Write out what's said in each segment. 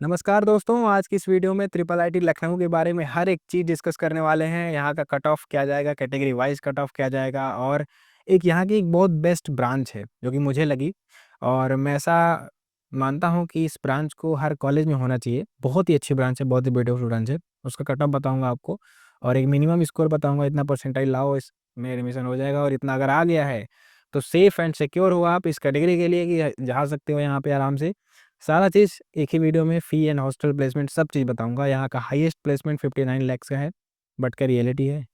नमस्कार दोस्तों, आज की इस वीडियो में ट्रिपल आईटी लखनऊ के बारे में हर एक चीज़ डिस्कस करने वाले हैं। यहाँ का कट ऑफ क्या जाएगा, कैटेगरी वाइज़ कट ऑफ क्या जाएगा और एक यहाँ की एक बहुत बेस्ट ब्रांच है, जो कि मुझे लगी और मैं ऐसा मानता हूँ कि इस ब्रांच को हर कॉलेज में होना चाहिए। बहुत ही अच्छी ब्रांच है, बहुत ही ब्यूटीफुल ब्रांच है। उसका कट ऑफ बताऊँगा आपको और एक मिनिमम स्कोर बताऊँगा, इतना परसेंटाइल लाओ इसमें एडमिशन हो जाएगा और इतना अगर आ गया है, तो सेफ एंड सिक्योर हो आप इस कैटेगरी के लिए कि जा सकते हो यहाँ पे आराम से। सारा चीज़ एक ही वीडियो में फ़ी एंड हॉस्टल प्लेसमेंट सब चीज़ बताऊँगा। यहाँ का हाईएस्ट प्लेसमेंट 59 लाख का है, बट क्या रियलिटी है,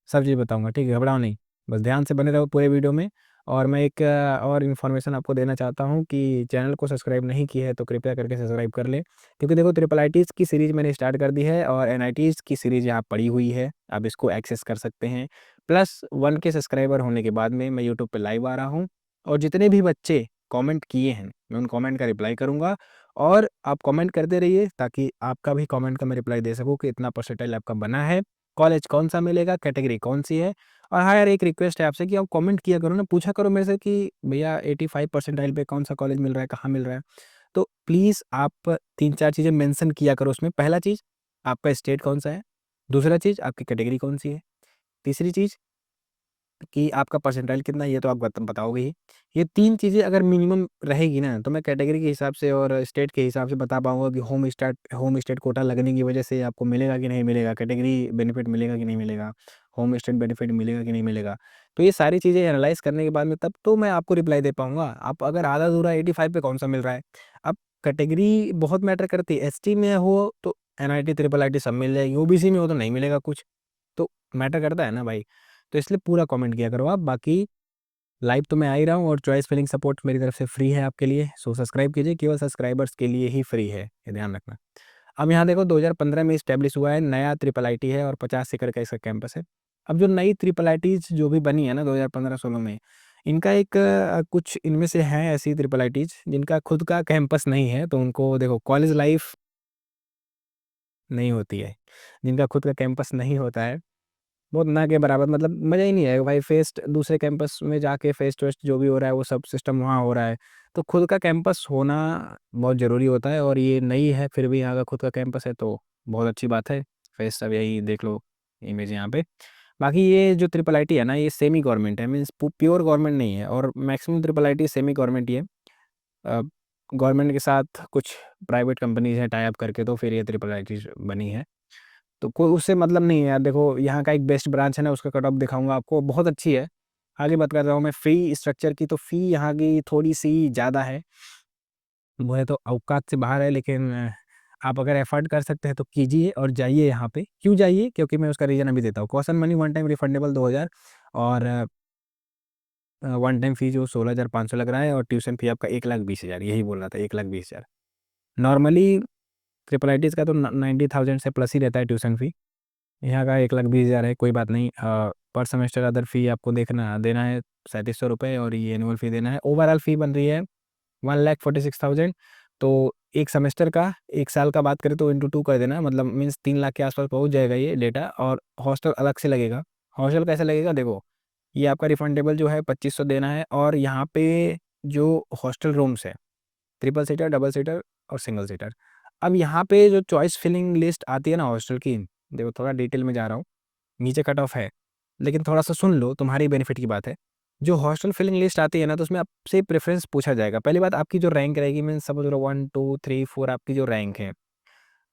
सब चीज़ बताऊँगा, ठीक है? घबराओ नहीं, बस ध्यान से बने रहो पूरे वीडियो में। और मैं एक और इन्फॉर्मेशन आपको देना चाहता हूँ कि चैनल को सब्सक्राइब नहीं किया है तो कृपया करके सब्सक्राइब कर लें। क्योंकि देखो ट्रिपल आईटीज़ की सीरीज़ मैंने स्टार्ट कर दी है और एनआईटीज़ की सीरीज़ यहाँ पड़ी हुई है, आप इसको एक्सेस कर सकते हैं। प्लस 1 के सब्सक्राइबर होने के बाद में मैं यूट्यूब पे लाइव आ रहा हूँ और जितने भी बच्चे कमेंट किए हैं, मैं उन कमेंट का रिप्लाई करूँगा और आप कमेंट करते रहिए ताकि आपका भी कमेंट का मैं रिप्लाई दे सकूँ कि इतना परसेंटाइल आपका बना है, कॉलेज कौन-सा मिलेगा, कैटेगरी कौन-सी है। और हाँ यार, एक रिक्वेस्ट है आपसे कि आप कमेंट किया करो ना, पूछा करो मेरे से कि भैया 85 परसेंटाइल पे कौन-सा कॉलेज मिल रहा है, कहाँ मिल रहा है। तो प्लीज़ आप 3-4 चीज़ें मेंशन किया करो उसमें। पहला चीज़, आपका स्टेट कौन-सा है? दूसरा चीज़, आपकी कैटेगरी कौन-सी है? तीसरी चीज़ कि आपका परसेंटाइल कितना है, ये तो आप बताओगे ही। ये 3 चीज़ें अगर मिनिमम रहेगी ना, तो मैं कैटेगरी के हिसाब से और स्टेट के हिसाब से बता पाऊँगा कि होम स्टेट कोटा लगने की वजह से आपको मिलेगा कि नहीं मिलेगा, कैटेगरी बेनिफिट मिलेगा कि नहीं मिलेगा, होम स्टेट बेनिफिट मिलेगा कि नहीं मिलेगा। तो ये सारी चीज़ें एनालाइज़ करने के बाद में तब तो मैं आपको रिप्लाई दे पाऊँगा। आप अगर आधा-अधूरा 85 पे कौन-सा मिल रहा है। अब कैटेगरी बहुत मैटर करती है, एसटी में हो तो एनआईटी, ट्रिपल आईटी सब मिल जाएगी, ओबीसी में हो तो नहीं मिलेगा कुछ। तो मैटर करता है ना भाई, तो इसलिए पूरा कमेंट किया करो आप। बाकी लाइव तो मैं आ ही रहा हूँ और चॉइस फिलिंग सपोर्ट मेरी तरफ से फ्री है आपके लिए, सो सब्सक्राइब कीजिए, केवल सब्सक्राइबर्स के लिए ही फ्री है, ये ध्यान रखना। अब यहाँ देखो 2015 में इस्टेब्लिश हुआ है, नया ट्रिपल आईटी है और 50 एकड़ का इसका कैंपस है। अब जो नई ट्रिपल आईटीज़ जो भी बनी है ना 2015-16 में, इनका एक कुछ इनमें से हैं ऐसी ट्रिपल आईटीज़ जिनका खुद का कैंपस नहीं है, तो उनको देखो कॉलेज लाइफ नहीं होती है। जिनका खुद का कैंपस नहीं होता है, बहुत ना के बराबर, मतलब मज़ा ही नहीं आएगा भाई। फेस्ट दूसरे कैंपस में जाके फेस्ट वेस्ट जो भी हो रहा है वो सब सिस्टम वहाँ हो रहा है। तो खुद का कैंपस होना बहुत ज़रूरी होता है और ये नई है, फिर भी यहाँ का खुद का कैंपस है तो बहुत अच्छी बात है। फेस्ट अब यही देख लो, इमेज यहाँ पे। बाकी ये जो ट्रिपल आईटी है ना, ये सेमी गवर्नमेंट है, मीन्स प्योर गवर्नमेंट नहीं है और maximum triple IT semi government ही है। गवर्नमेंट के साथ कुछ प्राइवेट कंपनीज़ हैं टाई अप करके, तो फिर ये ट्रिपल आईटीज़ बनी है। तो कोई उससे मतलब नहीं है यार। देखो यहाँ का एक बेस्ट ब्रांच है ना, उसका कट ऑफ दिखाऊँगा आपको, बहुत अच्छी है। आगे बात कर रहा हूँ मैं फ़ी स्ट्रक्चर की, तो फ़ी यहाँ की थोड़ी-सी ज़्यादा है। वो है तो औकात से बाहर है, लेकिन आप अगर अफ़ोर्ड कर सकते हैं तो कीजिए और जाइए यहाँ पे। क्यों जाइए? क्योंकि मैं उसका रीज़न अभी देता हूँ। Caution money one time refundable 2000 और वन टाइम फ़ी जो 16,500 लग रहा है और ट्यूशन फ़ी आपका 1,20,000, यही बोल रहा था, 1,20,000। नॉर्मली ट्रिपल आईटीज़ का तो न 90,000 से प्लस ही रहता है ट्यूशन फ़ी। यहाँ का 1,20,000 है, कोई बात नहीं। पर सेमेस्टर अदर फ़ी आपको देना है ₹3700 और ये एनुअल फ़ी देना है। ओवरऑल फ़ी बन रही है 1,46,000। तो 1 सेमेस्टर का, 1 साल का बात करें तो इंटू 2 कर देना, मतलब मीन्स 3 लाख के आस-पास पहुँच जाएगा ये डेटा। और हॉस्टल अलग से लगेगा। हॉस्टल कैसे लगेगा देखो, ये आपका रिफंडेबल जो है 2500 देना है और यहाँ पे जो हॉस्टल रूम्स है, ट्रिपल सीटर, डबल सीटर और सिंगल सीटर। अब यहाँ पे जो चॉइस फिलिंग लिस्ट आती है ना हॉस्टल की, देखो थोड़ा डिटेल में जा रहा हूँ, नीचे कट ऑफ है, लेकिन थोड़ा-सा सुन लो, तुम्हारे बेनिफिट की बात है। जो हॉस्टल फिलिंग लिस्ट आती है ना, तो उसमें आपसे प्रेफ़रेंस पूछा जाएगा। पहली बात, आपकी जो रैंक रहेगी, मीन्स समझ लो 1, 2, 3, 4 आपकी जो रैंक है।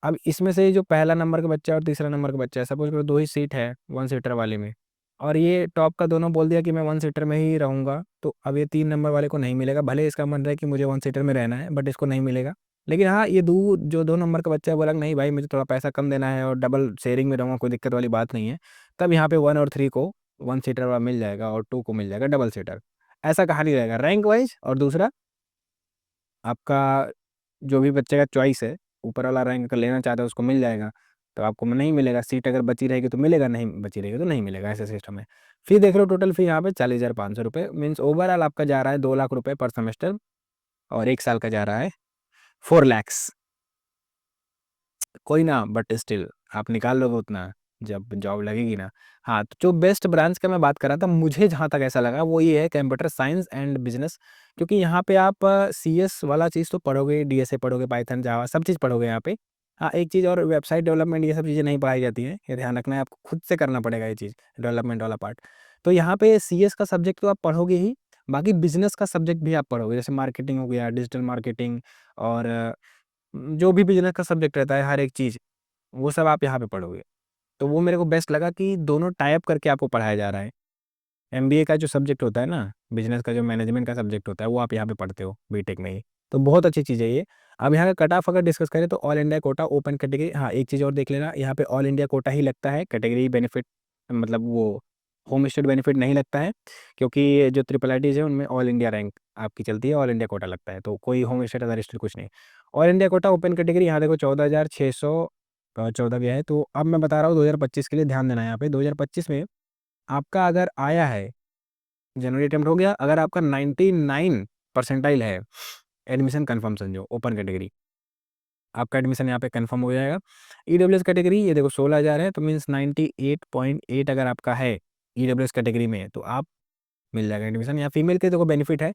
अब इसमें से जो पहला नंबर का बच्चा और तीसरा नंबर का बच्चा है, सपोज़ करो 2 ही सीट है 1 सीटर वाले में और ये टॉप का दोनों बोल दिया कि मैं 1 सीटर में ही रहूँगा, तो अब ये 3 नंबर वाले को नहीं मिलेगा। भले इसका मन रहे कि मुझे 1 सीटर में रहना है, बट इसको नहीं मिलेगा। लेकिन हाँ, ये जो 2 नंबर का बच्चा है बोला कि नहीं भाई, मुझे थोड़ा पैसा कम देना है और डबल शेयरिंग में रहूँगा, कोई दिक्कत वाली बात नहीं है। तब यहाँ पे 1 और 3 को 1 सीटर वाला मिल जाएगा और 2 को मिल जाएगा डबल सीटर। ऐसा कहानी रहेगा रैंक वाइज़। और दूसरा, आपका जो भी बच्चे का चॉइस है, ऊपर वाला रैंक अगर लेना चाहता है उसको मिल जाएगा, तो आपको नहीं मिलेगा। सीट अगर बची रहेगी तो मिलेगा, नहीं बची रहेगी तो नहीं मिलेगा, ऐसा सिस्टम है। फ़ी देख रहे हो, टोटल फ़ी यहाँ पे ₹40,500 मीन्स ओवरऑल आपका जा रहा है ₹2,00,000 पर सेमेस्टर और 1 साल का जा रहा है 4 लैक्स। कोई ना, बट स्टिल आप निकाल लोगे उतना, जब जॉब लगेगी ना। हाँ, तो जो बेस्ट ब्रांच का मैं बात कर रहा था, मुझे जहाँ तक ऐसा लगा वो ये है कंप्यूटर साइंस एंड बिज़नेस। क्योंकि यहाँ पे आप सीएस वाला चीज़ तो पढ़ोगे, डीएसए पढ़ोगे, पाइथन, जावा सब चीज़ पढ़ोगे यहाँ पे। हाँ, एक चीज़ और, वेबसाइट डेवलपमेंट ये सब चीज़ें नहीं पढ़ाई जाती हैं, ये ध्यान रखना है, आपको खुद से करना पड़ेगा ये चीज़, डेवलपमेंट वाला पार्ट। तो यहाँ पे सीएस का सब्जेक्ट तो आप पढ़ोगे ही, बाकी बिज़नेस का सब्जेक्ट भी आप पढ़ोगे, जैसे मार्केटिंग हो गया, डिजिटल मार्केटिंग और जो भी बिज़नेस का सब्जेक्ट रहता है हर एक चीज़, वो सब आप यहाँ पे पढ़ोगे। तो वो मेरे को बेस्ट लगा कि दोनों टाई अप करके आपको पढ़ाया जा रहा है। एमबीए का जो सब्जेक्ट होता है ना, बिज़नेस का जो मैनेजमेंट का सब्जेक्ट होता है, वो आप यहाँ पे पढ़ते हो बीटेक में ही। तो बहुत अच्छी चीज़ है ये। अब यहाँ का कट ऑफ अगर डिस्कस करें तो all India quota open category, हाँ, एक चीज़ और देख लेना, यहाँ पे ऑल इंडिया कोटा ही लगता है, कैटेगरी बेनिफिट मतलब वो होम स्टेट बेनिफिट नहीं लगता है, क्योंकि जो ट्रिपल आईटीज़ है उनमें ऑल इंडिया रैंक आपकी चलती है, ऑल इंडिया कोटा लगता है, तो कोई होम स्टेट अदर स्टेट कुछ नहीं। All India quota open category यहाँ देखो 14,614 गया है। तो अब मैं बता रहा हूँ 2025 के लिए ध्यान देना है यहाँ पे। 2025 में आपका अगर आया है, जनवरी अटेम्प्ट हो गया, अगर आपका 99 परसेंटाइल है, एडमिशन कंफर्म समझो, ओपन कैटेगरी आपका एडमिशन यहाँ पे कंफर्म हो जाएगा। ईडब्ल्यूएस कैटेगरी ये देखो 16,000 है, तो मीन्स 98.8 अगर आपका है ईडब्ल्यूएस कैटेगरी में, तो आप मिल जाएगा एडमिशन। यहाँ फीमेल के देखो बेनिफिट है,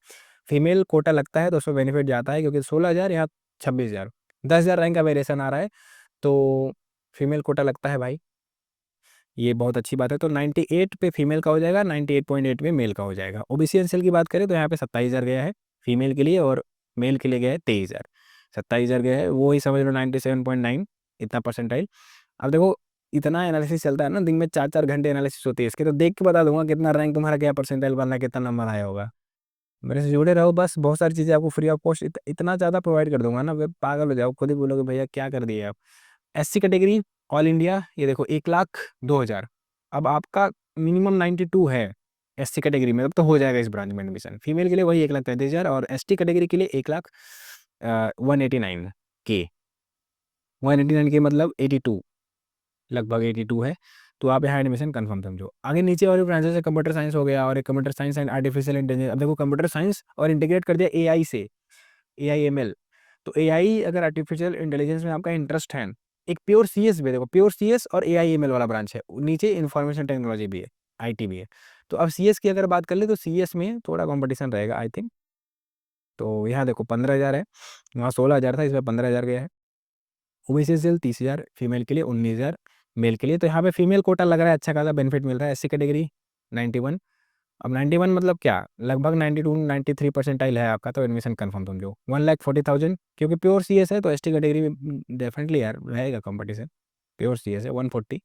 फीमेल कोटा लगता है तो उसमें बेनिफिट जाता है, क्योंकि 16,000 यहाँ 26,000, 10,000 रैंक का वेरिएशन आ रहा है, तो फीमेल कोटा लगता है भाई, ये बहुत अच्छी बात है। तो 98 पे फीमेल का हो जाएगा, 98.8 पे मेल का हो जाएगा। ओबीसी एनसीएल की बात करें तो यहाँ पे 27,000 गया है फीमेल के लिए, और मेल के लिए गया है 23,000। 27,000 गया है, वो ही समझ लो 97.9 इतना परसेंटाइल। अब देखो इतना एनालिसिस चलता है ना, दिन में 4-4 घंटे एनालिसिस होती है इसके, तो देख के बता दूंगा कितना रैंक तुम्हारा, क्या परसेंटाइल बनना है, कितना नंबर आया होगा। मेरे से जुड़े रहो बस, बहुत सारी चीज़ें आपको फ्री ऑफ कॉस्ट इतना ज़्यादा प्रोवाइड कर दूंगा ना, वे पागल हो जाओ, खुद ही बोलोगे भैया क्या कर दिए आप। एससी कैटेगरी ऑल इंडिया ये देखो 1,02,000। अब आपका मिनिमम 92 है एससी कैटेगरी में, तब तो हो जाएगा इस ब्रांच में एडमिशन। फीमेल के लिए वही 1,33,000, और एसटी कैटेगरी के लिए 1,189 के, 189 के मतलब 82, लगभग 82 है। तो आप यहाँ एडमिशन कंफर्म समझो। आगे नीचे वाली ब्रांचेस है, कंप्यूटर साइंस हो गया, और एक computer science and artificial intelligence. अब देखो कंप्यूटर साइंस और इंटीग्रेट कर दिया एआई से, एआई एमएल। तो एआई अगर आर्टिफिशियल इंटेलिजेंस में आपका इंटरेस्ट है, एक प्योर सीएस भी है, देखो प्योर सीएस और एआई एमएल वाला ब्रांच है, नीचे इंफॉर्मेशन टेक्नोलॉजी भी है, आईटी भी है। तो अब सीएस की अगर बात कर ले तो सीएस में थोड़ा कंपटीशन रहेगा आई थिंक। तो यहाँ देखो 15,000 है, वहाँ 16,000 था, इसमें 15,000 गया है। ओबीसी से 30,000 फीमेल के लिए, 19,000 मेल के लिए। तो यहाँ पे फीमेल कोटा लग रहा है, अच्छा खासा बेनिफिट मिल रहा है। एससी कैटेगरी 91, अब 91 मतलब क्या, लगभग 92-93 परसेंटाइल है आपका, तो एडमिशन कंफर्म समझो। 1,40,000, क्योंकि प्योर सीएस है तो एसटी कैटेगरी में डेफिनेटली यार रहेगा कंपटीशन, प्योर सीएस है 140।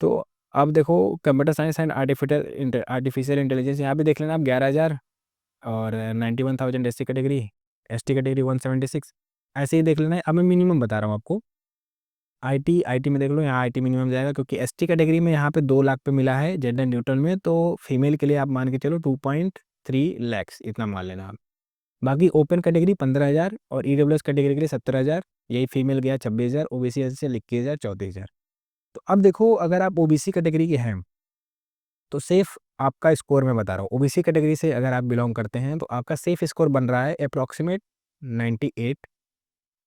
तो अब देखो computer science and artificial intelligence, यहाँ पे देख लेना आप 11,000, और 91,000 एससी कैटेगरी, एसटी कैटेगरी 176, ऐसे ही देख लेना है। अब मैं मिनिमम बता रहा हूँ आपको, आईटी आईटी में देख लो, यहाँ आईटी मिनिमम जाएगा, क्योंकि एसटी कैटेगरी में यहाँ पे 2 लाख पे मिला है जेंडर न्यूट्रल में, तो फीमेल के लिए आप मान के चलो 2.3 लैक्स इतना मान लेना आप। बाकी ओपन कैटेगरी 15,000, और ईडब्ल्यूएस कैटेगरी के लिए 17,000, यही फीमेल गया 26,000, ओबीसी से 21,000, 34,000। तो अब देखो अगर आप ओबीसी कैटेगरी के हैं तो सेफ आपका स्कोर मैं बता रहा हूँ, ओबीसी कैटेगरी से अगर आप बिलोंग करते हैं तो आपका सेफ स्कोर बन रहा है अप्रॉक्सीमेट 98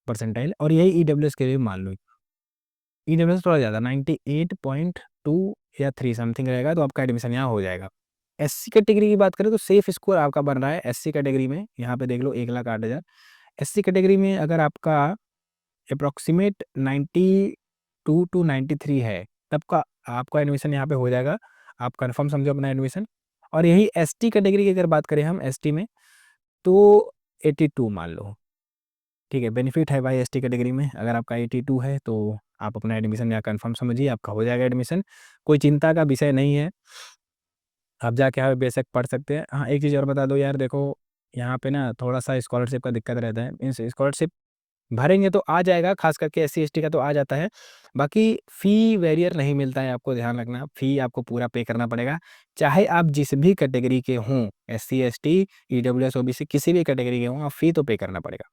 परसेंटाइल, और यही ईडब्ल्यूएस के लिए मान लो, ईडब्ल्यूएस थोड़ा ज़्यादा 98.2 या 3 समथिंग रहेगा, तो आपका एडमिशन यहाँ हो जाएगा। एससी कैटेगरी की बात करें तो सेफ स्कोर आपका बन रहा है एससी कैटेगरी में, यहाँ पे देख लो 1,08,000। एससी कैटेगरी में अगर आपका अप्रॉक्सीमेट 92 टू 93 है, तब का आपका एडमिशन यहाँ पे हो जाएगा, आप कंफर्म समझो अपना एडमिशन। और यही एसटी कैटेगरी की अगर बात करें हम एसटी में, तो 82 मान लो, ठीक है, बेनिफिट है भाई एसटी कैटेगरी में, अगर आपका 82 है तो आप अपना एडमिशन यहाँ कंफर्म समझिए, आपका हो जाएगा एडमिशन, कोई चिंता का विषय नहीं है, आप जाके यहाँ पे बेशक पढ़ सकते हैं। हाँ, एक चीज़ और बता दो यार, देखो यहाँ पे ना थोड़ा सा स्कॉलरशिप का दिक्कत रहता है, मीन्स स्कॉलरशिप भरेंगे तो आ जाएगा, खास करके एससी एसटी का तो आ जाता है, बाकी फ़ी वेरियर नहीं मिलता है, आपको ध्यान रखना, फ़ी आपको पूरा पे करना पड़ेगा, चाहे आप जिस भी कैटेगरी के हों, एससी एसटी ईडब्ल्यूएस ओबीसी किसी भी कैटेगरी के हों, आप फ़ी तो पे करना पड़ेगा।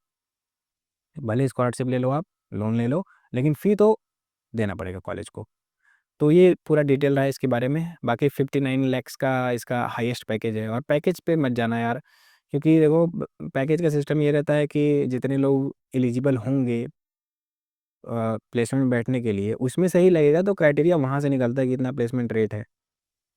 भले स्कॉलरशिप ले लो, आप लोन ले लो, लेकिन फ़ी तो देना पड़ेगा कॉलेज को। तो ये पूरा डिटेल रहा है इसके बारे में। बाकी 59 लैक्स का इसका हाईएस्ट पैकेज है, और पैकेज पे मत जाना यार, क्योंकि देखो पैकेज का सिस्टम ये रहता है कि जितने लोग एलिजिबल होंगे प्लेसमेंट में बैठने के लिए उसमें सही लगेगा तो क्राइटेरिया वहाँ से निकलता है कि इतना प्लेसमेंट रेट है,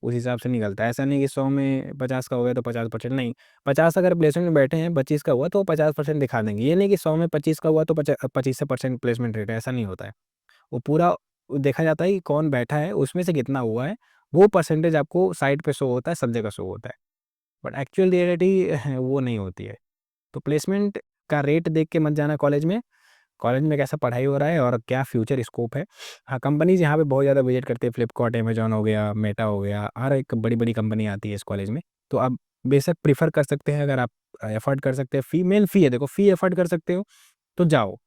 उस हिसाब से निकलता है। ऐसा नहीं कि 100 में 50 का हो गया तो 50% नहीं, 50 अगर प्लेसमेंट में बैठे हैं 25 का हुआ तो 50% दिखा देंगे। ये नहीं कि 100 में 25 का हुआ तो 25% प्लेसमेंट रेट है, ऐसा नहीं होता है। वो पूरा देखा जाता है कि कौन बैठा है उसमें से कितना हुआ है, वो परसेंटेज आपको साइट पे शो होता है, सब जगह शो होता है। बट एक्चुअल रियलिटी वो नहीं होती है। तो प्लेसमेंट का रेट देख के मत जाना कॉलेज में कैसा पढ़ाई हो रहा है और क्या फ्यूचर स्कोप है। हाँ, कंपनीज़ यहाँ पे बहुत ज़्यादा विजिट करते हैं, फ्लिपकार्ट, अमेज़न हो गया, मेटा हो गया, हर एक बड़ी-बड़ी कंपनी आती है इस कॉलेज में। तो आप बेशक प्रेफ़र कर सकते हैं, अगर आप अफ़ोर्ड कर सकते हैं, मेन फ़ी है, देखो फ़ी अफ़ोर्ड कर सकते हो तो जाओ।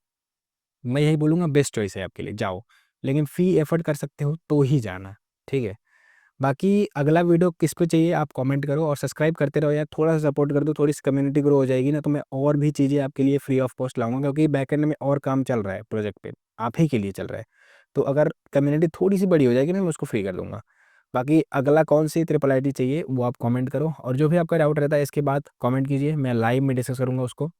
मैं यही बोलूँगा बेस्ट चॉइस है आपके लिए, जाओ। लेकिन फ़ी अफ़ोर्ड कर सकते हो तो ही जाना, ठीक है? बाकी अगला वीडियो किस पे चाहिए आप कमेंट करो और सब्सक्राइब करते रहो यार, थोड़ा-सा सपोर्ट कर दो, थोड़ी-सी कम्युनिटी ग्रो हो जाएगी ना, तो मैं और भी चीज़ें आपके लिए फ्री ऑफ कॉस्ट लाऊँगा, क्योंकि बैकएंड में और काम चल रहा है प्रोजेक्ट पे, आप ही के लिए चल रहा है। तो अगर कम्युनिटी थोड़ी-सी बड़ी हो जाएगी ना, मैं उसको फ्री कर दूँगा। बाकी अगला कौन-सी ट्रिपल आईटी चाहिए वो आप कमेंट करो और जो भी आपका डाउट रहता है इसके बाद कमेंट कीजिए, मैं लाइव में डिस्कस करूँगा उसको।